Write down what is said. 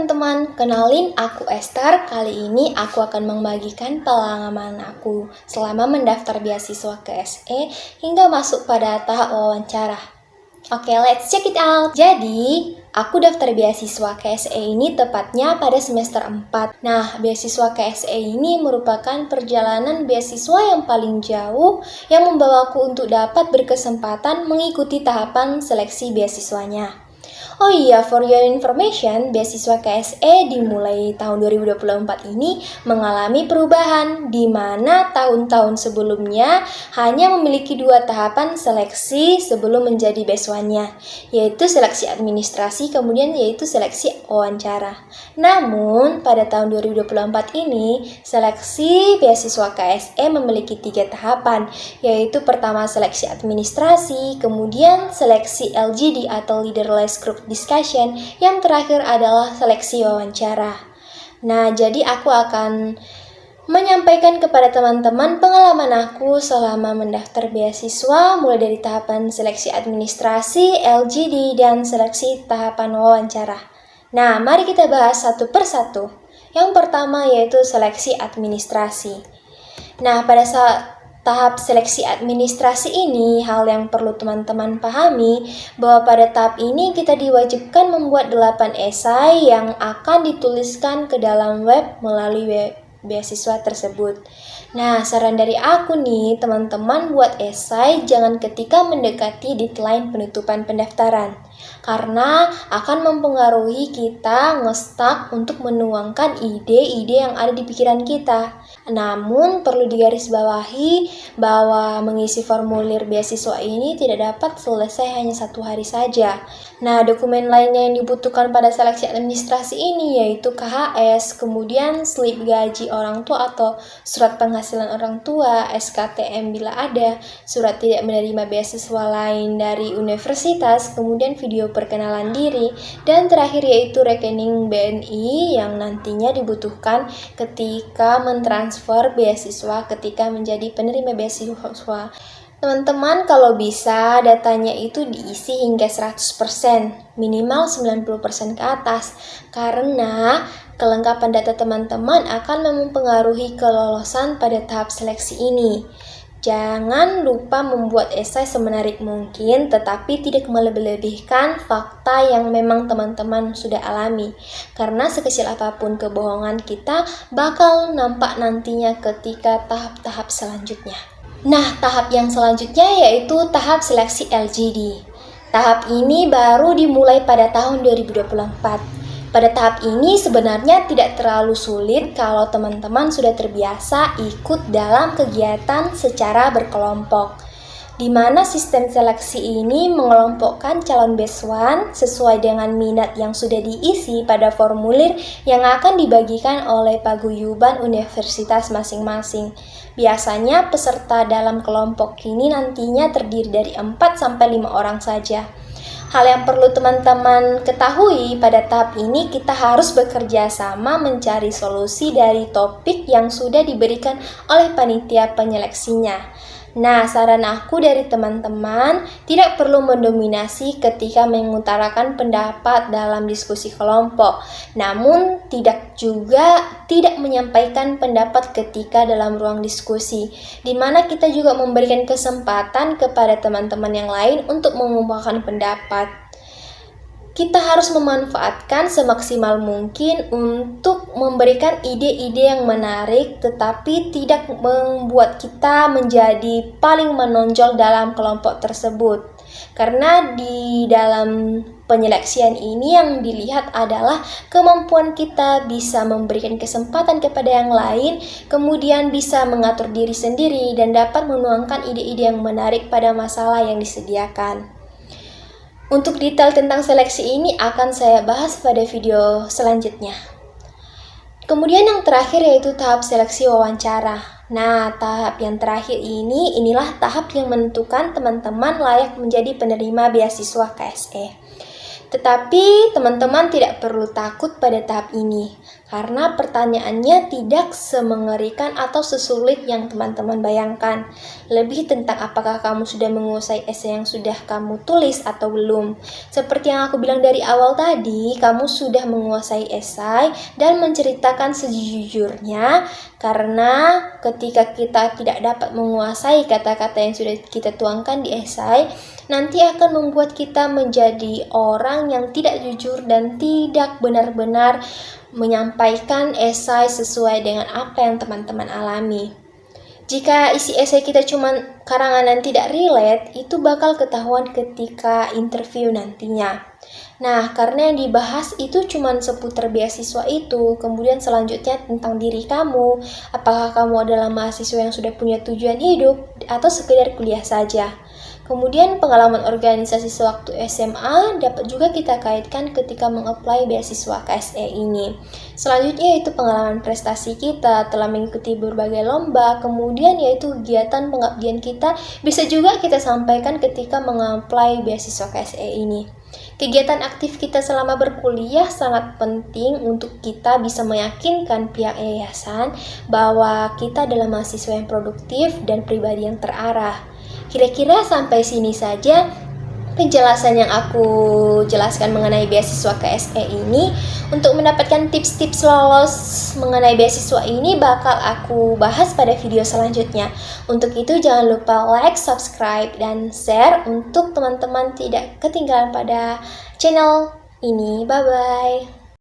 teman-teman, kenalin aku Esther. Kali ini aku akan membagikan pengalaman aku selama mendaftar beasiswa ke SE hingga masuk pada tahap wawancara. Oke, let's check it out. Jadi, aku daftar beasiswa ke SE ini tepatnya pada semester 4. Nah, beasiswa ke SE ini merupakan perjalanan beasiswa yang paling jauh yang membawaku untuk dapat berkesempatan mengikuti tahapan seleksi beasiswanya. Oh iya, for your information, beasiswa KSE dimulai tahun 2024 ini mengalami perubahan, di mana tahun-tahun sebelumnya hanya memiliki 2 tahapan seleksi sebelum menjadi beasiswanya, yaitu seleksi administrasi, kemudian yaitu seleksi wawancara. Namun, pada tahun 2024 ini, seleksi beasiswa KSE memiliki 3 tahapan, yaitu pertama seleksi administrasi, kemudian seleksi LGD atau Leaderless Group Discussion, yang terakhir adalah seleksi wawancara. Nah, jadi aku akan menyampaikan kepada teman-teman pengalaman aku selama mendaftar beasiswa mulai dari tahapan seleksi administrasi, LGD, dan seleksi tahapan wawancara. Nah, mari kita bahas satu persatu. Yang pertama yaitu seleksi administrasi. Nah, pada saat tahap seleksi administrasi ini, hal yang perlu teman-teman pahami bahwa pada tahap ini kita diwajibkan membuat 8 esai yang akan dituliskan ke dalam web melalui beasiswa tersebut. Nah, saran dari aku nih, teman-teman buat esai jangan ketika mendekati deadline penutupan pendaftaran, karena akan mempengaruhi kita nge-stuck untuk menuangkan ide-ide yang ada di pikiran kita. Namun, perlu digarisbawahi bahwa mengisi formulir beasiswa ini tidak dapat selesai hanya 1 hari saja. Nah, dokumen lainnya yang dibutuhkan pada seleksi administrasi ini yaitu KHS, kemudian slip gaji orang tua atau surat penghasilan orang tua, SKTM bila ada, surat tidak menerima beasiswa lain dari universitas, kemudian video perkenalan diri, dan terakhir yaitu rekening BNI yang nantinya dibutuhkan ketika mentransfer beasiswa ketika menjadi penerima beasiswa. Teman-teman kalau bisa datanya itu diisi hingga 100%, minimal 90% ke atas, karena kelengkapan data teman-teman akan mempengaruhi kelolosan pada tahap seleksi ini. Jangan lupa membuat esai semenarik mungkin, tetapi tidak melebih-lebihkan fakta yang memang teman-teman sudah alami. Karena sekecil apapun kebohongan kita bakal nampak nantinya ketika tahap-tahap selanjutnya. Nah, tahap yang selanjutnya yaitu tahap seleksi LGD. Tahap ini baru dimulai pada tahun 2024. Pada tahap ini sebenarnya tidak terlalu sulit kalau teman-teman sudah terbiasa ikut dalam kegiatan secara berkelompok, di mana sistem seleksi ini mengelompokkan calon beasiswa sesuai dengan minat yang sudah diisi pada formulir yang akan dibagikan oleh paguyuban universitas masing-masing. Biasanya peserta dalam kelompok ini nantinya terdiri dari 4-5 orang saja. Hal yang perlu teman-teman ketahui pada tahap ini, kita harus bekerja sama mencari solusi dari topik yang sudah diberikan oleh panitia penyeleksinya. Nah, saran aku dari teman-teman tidak perlu mendominasi ketika mengutarakan pendapat dalam diskusi kelompok, namun tidak menyampaikan pendapat ketika dalam ruang diskusi, di mana kita juga memberikan kesempatan kepada teman-teman yang lain untuk mengungkapkan pendapat. Kita harus memanfaatkan semaksimal mungkin untuk memberikan ide-ide yang menarik, tetapi tidak membuat kita menjadi paling menonjol dalam kelompok tersebut. Karena di dalam penyeleksian ini yang dilihat adalah kemampuan kita bisa memberikan kesempatan kepada yang lain, kemudian bisa mengatur diri sendiri dan dapat menuangkan ide-ide yang menarik pada masalah yang disediakan. Untuk detail tentang seleksi ini akan saya bahas pada video selanjutnya. Kemudian yang terakhir yaitu tahap seleksi wawancara. Nah, tahap yang terakhir inilah tahap yang menentukan teman-teman layak menjadi penerima beasiswa KSE. Tetapi teman-teman tidak perlu takut pada tahap ini, Karena pertanyaannya tidak semengerikan atau sesulit yang teman-teman bayangkan. Lebih tentang apakah kamu sudah menguasai esai yang sudah kamu tulis atau belum. Seperti yang aku bilang dari awal tadi, kamu sudah menguasai esai dan menceritakan sejujurnya, karena ketika kita tidak dapat menguasai kata-kata yang sudah kita tuangkan di esai, nanti akan membuat kita menjadi orang yang tidak jujur dan tidak benar-benar menyampaikan esai sesuai dengan apa yang teman-teman alami. Jika isi esai kita cuma karangan dan tidak relate, itu bakal ketahuan ketika interview nantinya. Nah, karena yang dibahas itu cuma seputar beasiswa itu, kemudian selanjutnya tentang diri kamu, apakah kamu adalah mahasiswa yang sudah punya tujuan hidup atau sekedar kuliah saja. Kemudian pengalaman organisasi sewaktu SMA dapat juga kita kaitkan ketika mengapply beasiswa KSE ini. Selanjutnya yaitu pengalaman prestasi kita telah mengikuti berbagai lomba, kemudian yaitu kegiatan pengabdian kita bisa juga kita sampaikan ketika mengapply beasiswa KSE ini. Kegiatan aktif kita selama berkuliah sangat penting untuk kita bisa meyakinkan pihak yayasan bahwa kita adalah mahasiswa yang produktif dan pribadi yang terarah. Kira-kira sampai sini saja penjelasan yang aku jelaskan mengenai beasiswa KSE ini. Untuk mendapatkan tips-tips lolos mengenai beasiswa ini bakal aku bahas pada video selanjutnya. Untuk itu jangan lupa like, subscribe, dan share untuk teman-teman tidak ketinggalan pada channel ini. Bye-bye.